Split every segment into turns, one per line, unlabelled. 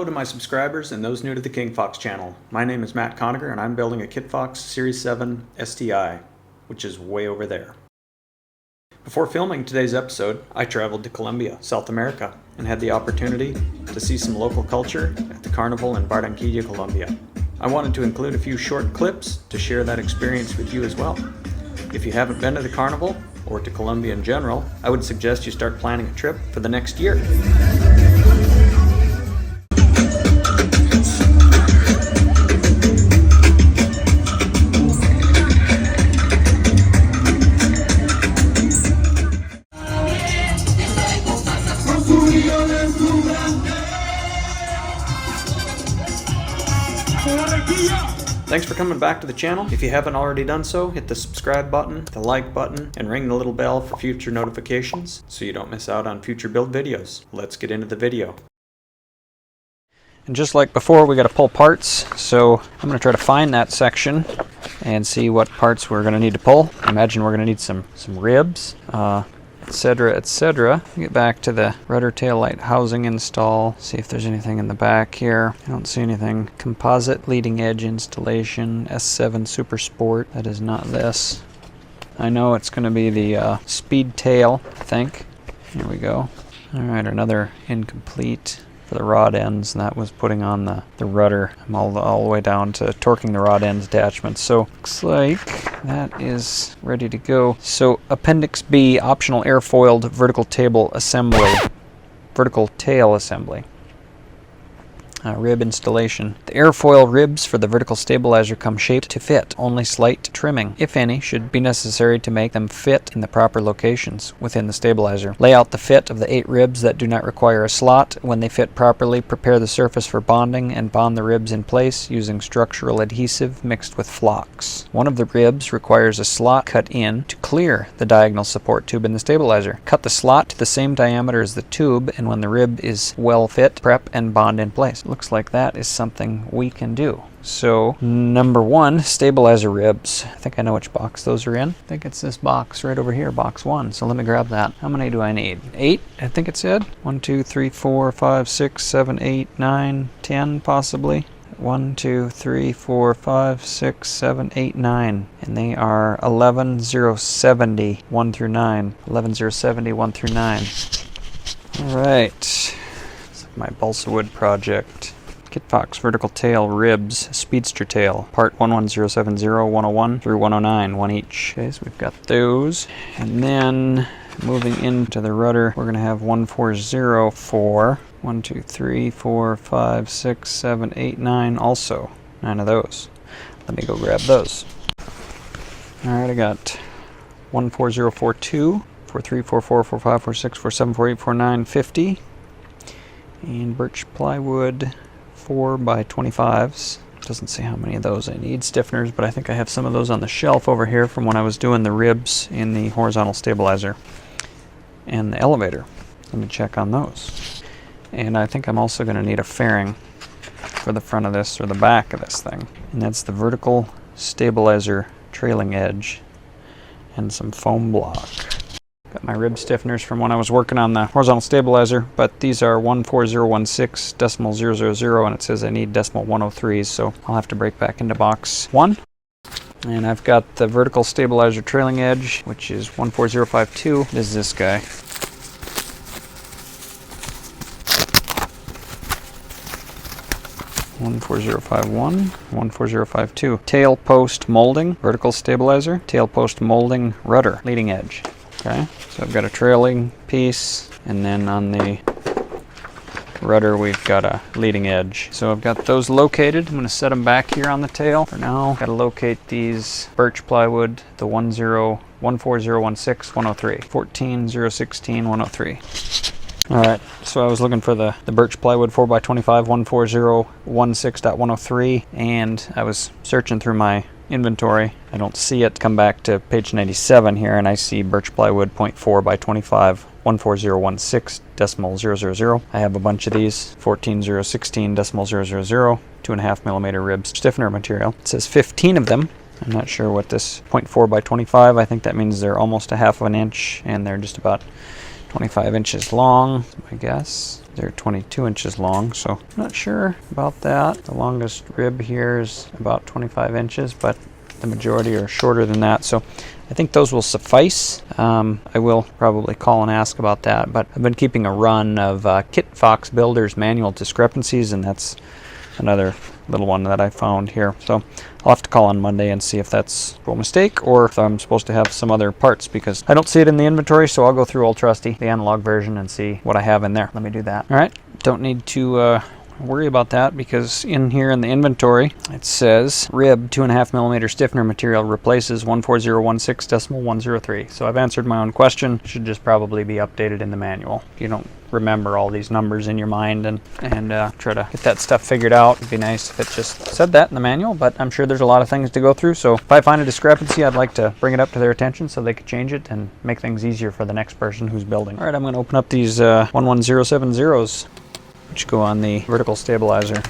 to my subscribers and those new to the King Fox channel. My name is Matt Conacher and I'm building a Kit Fox Series 7 STI, which is way over there. Before filming today's episode, I traveled to Colombia, South America, and had the opportunity to see some local culture at the carnival in Barranquilla, Colombia. I wanted to include a few short clips to share that experience with you as well. If you haven't been to the carnival, or to Colombia in general, I would suggest you start planning a trip for the next year. Thanks for coming back to the channel. If you haven't already done so, hit the subscribe button, the like button, and ring the little bell for future notifications so you don't miss out on future build videos. Let's get into the video. And just like before, we got to pull parts, so I'm going to try to find that section and see what parts we're going to need to pull. I imagine we're going to need some ribs, etc., etc. Get back to the rudder tail light housing install, see if there's anything in the back here. I don't see anything. Composite leading edge installation, S7 Super Sport. That is not this. I know it's going to be the speed tail, I think. Here we go. Alright, another incomplete for the rod ends, and that was putting on the rudder. I'm all the way down to torquing the rod ends attachments. So looks like that is ready to go. So Appendix B, optional airfoiled vertical tail assembly. Rib installation. The airfoil ribs for the vertical stabilizer come shaped to fit. Only slight trimming, if any, should be necessary to make them fit in the proper locations within the stabilizer. Lay out the fit of the 8 ribs that do not require a slot. When they fit properly, prepare the surface for bonding and bond the ribs in place using structural adhesive mixed with flocks. One of the ribs requires a slot cut in to clear the diagonal support tube in the stabilizer. Cut the slot to the same diameter as the tube, and when the rib is well fit, prep and bond in place. Looks like that is something we can do. So, number 1, stabilizer ribs. I think I know which box those are in. I think it's this box right over here, box 1. So let me grab that. How many do I need? 8, I think it said. 1, 2, 3, 4, 5, 6, 7, 8, 9, 10 possibly. 1, 2, 3, 4, 5, 6, 7, 8, 9. And they are 11070, 1 through 9. 11070, 1 through 9. Alright. My balsa wood project. Kit Fox vertical tail ribs, speedster tail, part 11070, 101 through 109, one each. Okay, so we've got those. And then moving into the rudder, we're going to have 1404, 1, 2, 3, 4, 5, 6, 7, 8, 9 also. 9 of those. Let me go grab those. Alright, I got 14042, 43, 44, 45, 46, 47, 48, 49, 50. And birch plywood 4x25s. Doesn't say how many of those I need. Stiffeners, but I think I have some of those on the shelf over here from when I was doing the ribs in the horizontal stabilizer and the elevator. Let me check on those. And I think I'm also going to need a fairing for the front of this or the back of this thing. And that's the vertical stabilizer trailing edge and some foam block. Got my rib stiffeners from when I was working on the horizontal stabilizer, but these are 14016.000, and it says I need decimal 103s, so I'll have to break back into box 1. And I've got the vertical stabilizer trailing edge, which is 14052. This is this guy. (14051), 14052. Tail post molding, vertical stabilizer, tail post molding rudder, leading edge. Okay, so I've got a trailing piece, and then on the rudder we've got a leading edge. So I've got those located. I'm going to set them back here on the tail. For now, got to locate these birch plywood, the 14016 103, 14016 103. Alright, so I was looking for the birch plywood 4x25 14016.103, and I was searching through my inventory. I don't see it. Come back to page 97 here, and I see birch plywood 0.4x25 14016.000. I have a bunch of these 14016.000, 2.5 millimeter ribs stiffener material. It says 15 of them. I'm not sure what this 0.4x25. I think that means they're almost a half of an inch, and they're just about 25 inches long, I guess. They're 22 inches long, so I'm not sure about that. The longest rib here is about 25 inches, but the majority are shorter than that, so I think those will suffice. I will probably call and ask about that, but I've been keeping a run of Kit Fox Builder's manual discrepancies, and that's another little one that I found here. So I'll have to call on Monday and see if that's a mistake or if I'm supposed to have some other parts, because I don't see it in the inventory. So I'll go through Old Trusty, the analog version, and see what I have in there. Let me do that. All right, don't need to worry about that, because in here in the inventory it says rib 2.5 millimeter stiffener material replaces 14016.103. So I've answered my own question. It should just probably be updated in the manual. If you don't remember all these numbers in your mind and try to get that stuff figured out, it'd be nice if it just said that in the manual, but I'm sure there's a lot of things to go through. So if I find a discrepancy, I'd like to bring it up to their attention so they could change it and make things easier for the next person who's building. All right, I'm going to open up these 11070s, which go on the vertical stabilizer.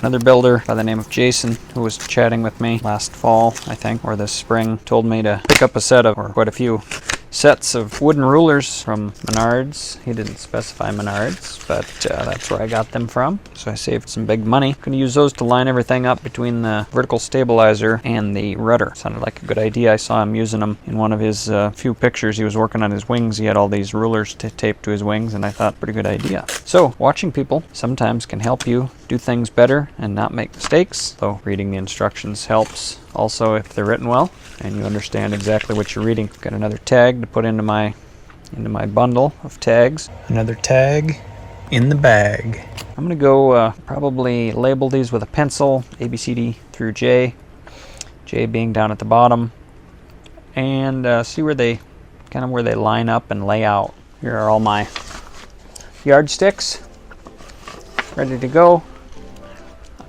Another builder by the name of Jason, who was chatting with me last fall, I think, or this spring, told me to pick up a set of, or quite a few sets of wooden rulers from Menards. He didn't specify Menards, but that's where I got them from. So I saved some big money. Going to use those to line everything up between the vertical stabilizer and the rudder. Sounded like a good idea. I saw him using them in one of his few pictures. He was working on his wings. He had all these rulers taped to his wings, and I thought, pretty good idea. So watching people sometimes can help you do things better and not make mistakes, though reading the instructions helps also if they're written well and you understand exactly what you're reading. Got another tag to put into my bundle of tags. Another tag in the bag. I'm gonna go probably label these with a pencil, A, B, C, D through J, J being down at the bottom, and see where they line up and lay out. Here are all my yardsticks ready to go.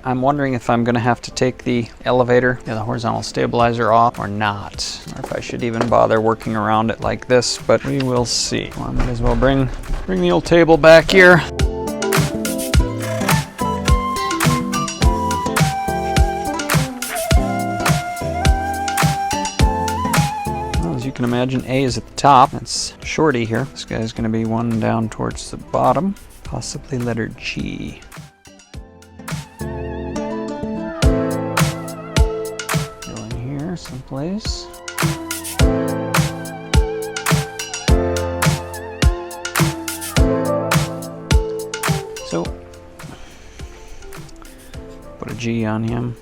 I'm wondering if I'm going to have to take the elevator, the horizontal stabilizer off or not, or if I should even bother working around it like this, but we will see. Well, I might as well bring the old table back here. Well, as you can imagine, A is at the top. It's shorty here. This guy's going to be one down towards the bottom, possibly letter G. Someplace. So put a G on him.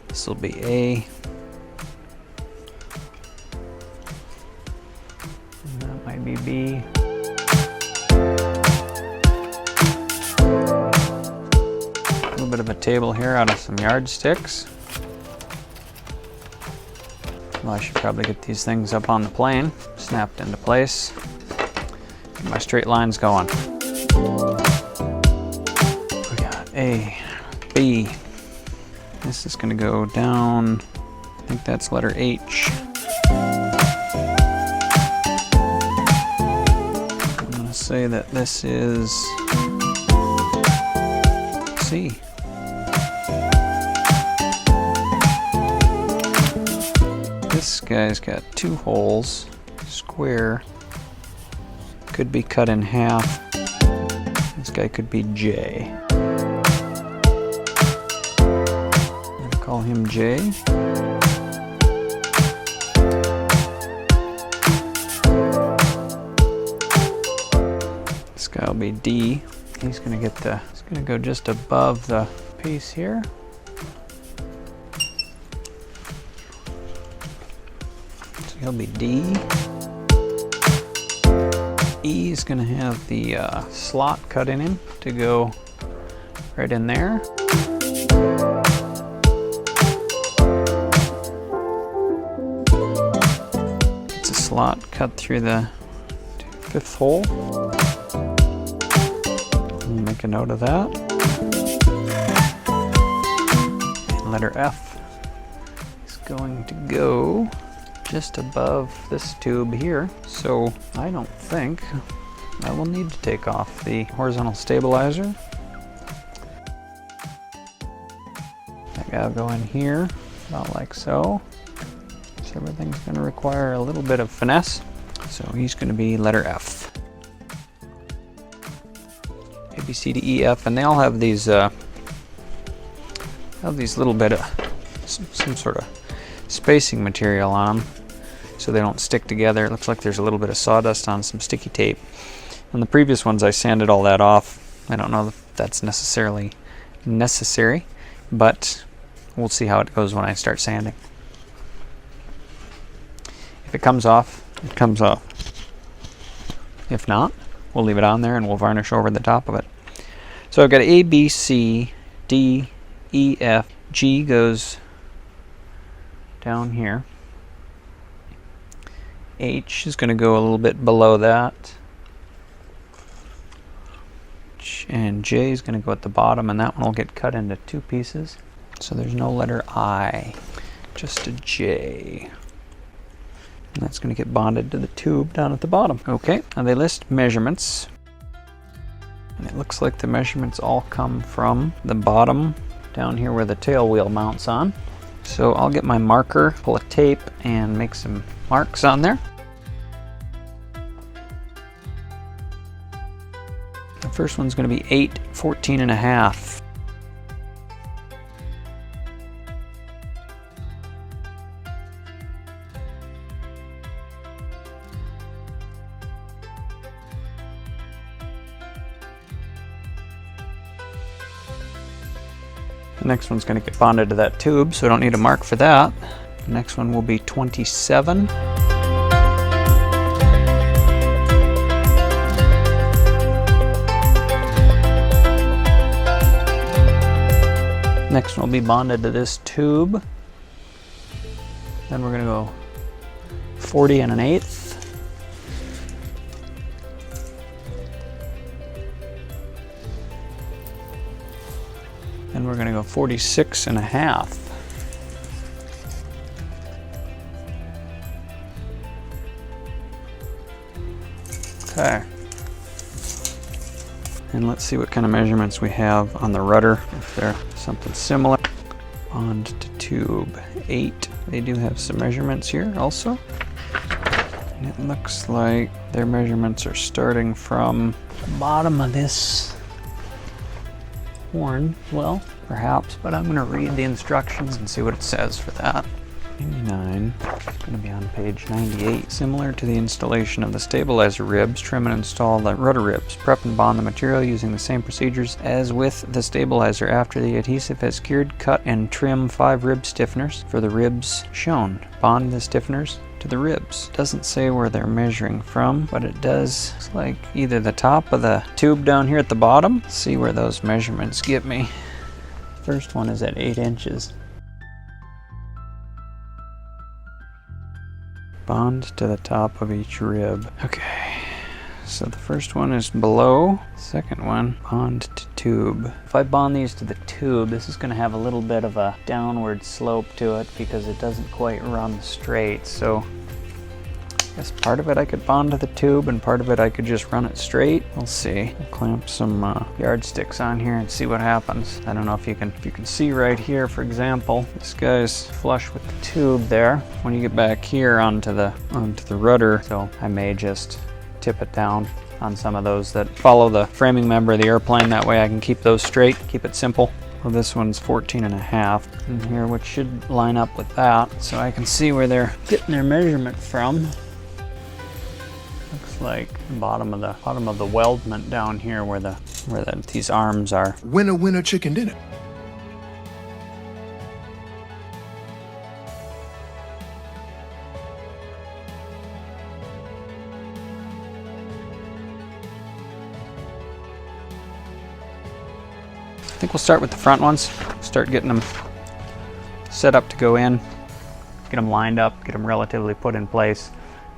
This will be A. And that might be B. A little bit of a table here out of some yardsticks. Well, I should probably get these things up on the plane, snapped into place. Get my straight lines going. We got A, B. This is going to go down, I think that's letter H. I'm going to say that this is C. This guy's got two holes, square, could be cut in half. This guy could be J. I'm going to call him J. This guy will be D. He's going to go just above the piece here. He'll be D. E is going to have the slot cut in him to go right in there. It's a slot cut through the 5th hole. We'll make a note of that. And letter F is going to go just above this tube here, so I don't think I will need to take off the horizontal stabilizer. That guy will go in here, about like so. So everything's going to require a little bit of finesse, so he's going to be letter F. B, C, D, E, F, and they all have these little bit of some sort of spacing material on them, so they don't stick together. It looks like there's a little bit of sawdust on some sticky tape. On the previous ones, I sanded all that off. I don't know if that's necessarily necessary, but we'll see how it goes when I start sanding. If it comes off, it comes off. If not, we'll leave it on there and we'll varnish over the top of it. So I've got A, B, C, D, E, F, G goes down here. H is going to go a little bit below that. And J is going to go at the bottom, and that one will get cut into two pieces. So there's no letter I, just a J. And that's going to get bonded to the tube down at the bottom. Okay, now they list measurements. And it looks like the measurements all come from the bottom down here where the tail wheel mounts on. So I'll get my marker, pull a tape, and make some marks on there. The first one's going to be 8, 14 and a half. The next one's going to get bonded to that tube, so I don't need a mark for that. The next one will be 27. Next one will be bonded to this tube. Then we're going to go 40 and an eighth. Then we're going to go 46 and a half. Okay. And let's see what kind of measurements we have on the rudder, if they're something similar. Bond to tube 8. They do have some measurements here also. And it looks like their measurements are starting from the bottom of this horn. Well, perhaps, but I'm going to read the instructions and see what it says for that. 99, it's going to be on page 98. Similar to the installation of the stabilizer ribs, trim and install the rudder ribs. Prep and bond the material using the same procedures as with the stabilizer. After the adhesive has cured, cut and trim 5 rib stiffeners for the ribs shown. Bond the stiffeners to the ribs. Doesn't say where they're measuring from, but it does. It's like either the top of the tube down here at the bottom. Let's see where those measurements get me. First one is at 8 inches. Bond to the top of each rib. Okay, so the first one is below. Second one, bond to tube. If I bond these to the tube, this is going to have a little bit of a downward slope to it because it doesn't quite run straight. So I guess part of it I could bond to the tube and part of it I could just run it straight. We'll see. I'll clamp some yardsticks on here and see what happens. I don't know if you can see right here, for example, this guy's flush with the tube there. When you get back here onto the rudder, so I may just tip it down on some of those that follow the framing member of the airplane. That way I can keep those straight, keep it simple. Well, this one's 14 and a half in here, which should line up with that, so I can see where they're getting their measurement from. Looks like the bottom of the weldment down here where these arms are.
Winner, winner, chicken dinner.
I think we'll start with the front ones. Start getting them set up to go in, get them lined up, get them relatively put in place,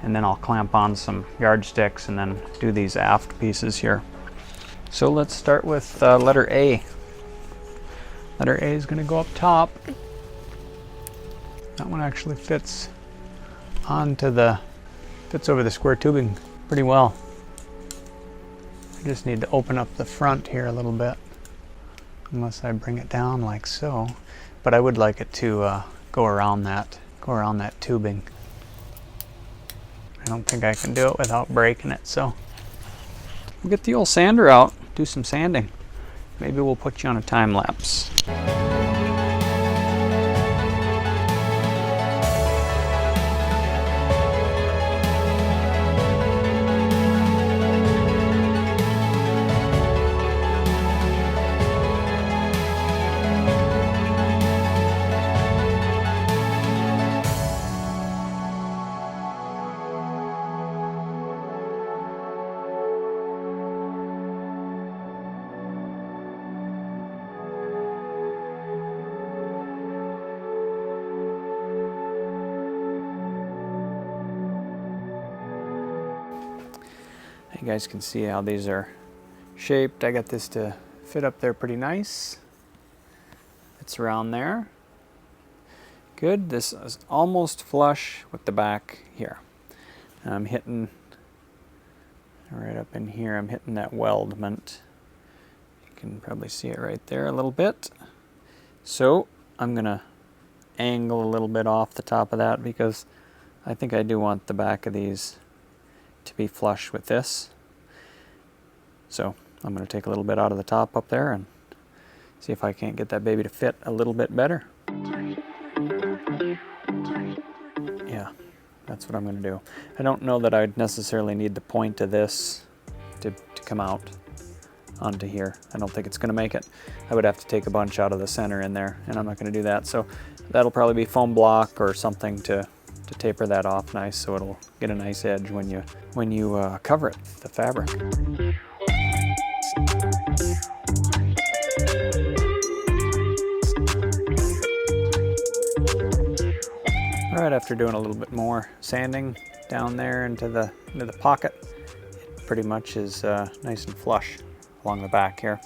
and then I'll clamp on some yardsticks and then do these aft pieces here. So let's start with letter A. Letter A is going to go up top. That one actually fits over the square tubing pretty well. I just need to open up the front here a little bit, unless I bring it down like so. But I would like it to go around that tubing. I don't think I can do it without breaking it, so we'll get the old sander out, do some sanding. Maybe we'll put you on a time lapse. You guys can see how these are shaped. I got this to fit up there pretty nice. It's around there. Good. This is almost flush with the back here. I'm hitting right up in here. I'm hitting that weldment. You can probably see it right there a little bit. So I'm gonna angle a little bit off the top of that because I think I do want the back of these to be flush with this. So I'm going to take a little bit out of the top up there and see if I can't get that baby to fit a little bit better. Yeah, that's what I'm going to do. I don't know that I'd necessarily need the point of this to come out onto here. I don't think it's going to make it. I would have to take a bunch out of the center in there, and I'm not going to do that. So that'll probably be foam block or something to taper that off nice so it'll get a nice edge when you cover it, the fabric. All right, after doing a little bit more sanding down there into the pocket, it pretty much is nice and flush along the back here.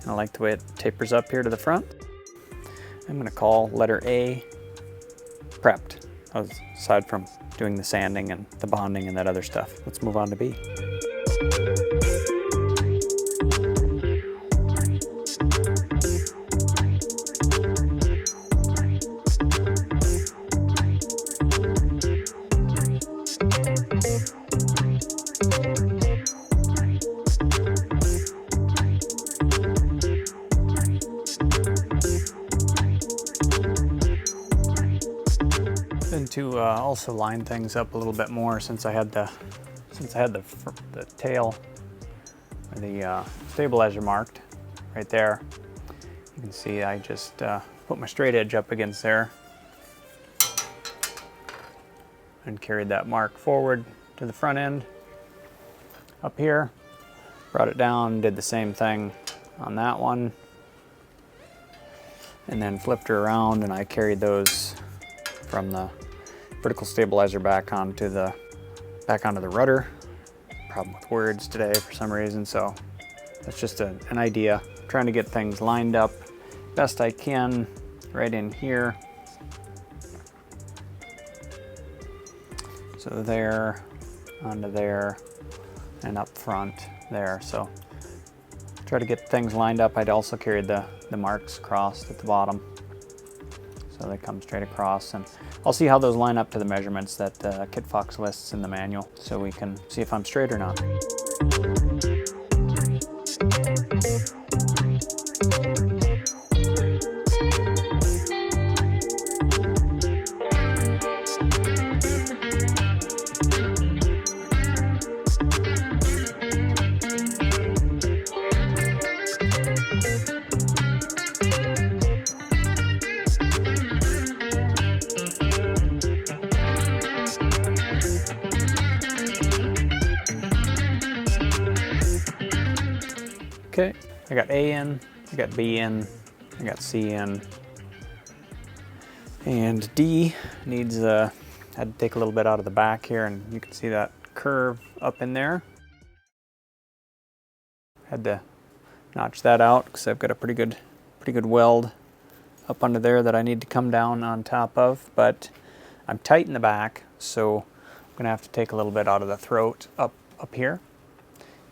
And I like the way it tapers up here to the front. I'm going to call letter A prepped. Aside from doing the sanding and the bonding and that other stuff. Let's move on to B. To also line things up a little bit more since I had the tail or the stabilizer marked right there. You can see I just put my straight edge up against there and carried that mark forward to the front end up here, brought it down, did the same thing on that one, and then flipped her around, and I carried those from the vertical stabilizer back onto the rudder. Problem with words today for some reason, so that's just an idea. I'm trying to get things lined up best I can right in here. So there, onto there, and up front there. So try to get things lined up. I'd also carried the marks across at the bottom, so they come straight across, and I'll see how those line up to the measurements that Kit Fox lists in the manual, so we can see if I'm straight or not. Okay, I got A in, I got B in, I got C in, and D needs, had to take a little bit out of the back here, and you can see that curve up in there. Had to notch that out because I've got a pretty good weld up under there that I need to come down on top of, but I'm tight in the back, so I'm gonna have to take a little bit out of the throat up here.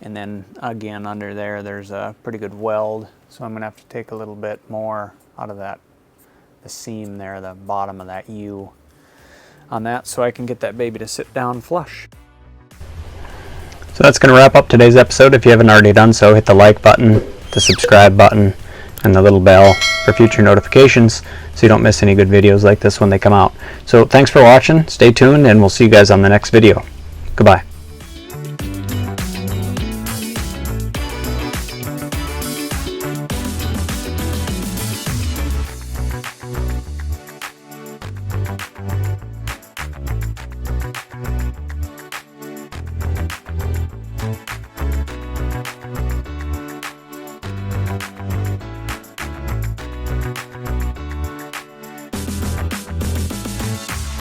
And then again under there, there's a pretty good weld, so I'm gonna have to take a little bit more out of the seam there, the bottom of that U on that, so I can get that baby to sit down flush. So So that's going to wrap up today's episode. If you haven't already done so, hit the like button, the subscribe button, and the little bell for future notifications so you don't miss any good videos like this when they come out. So thanks for watching, stay tuned, and we'll see you guys on the next video. Goodbye.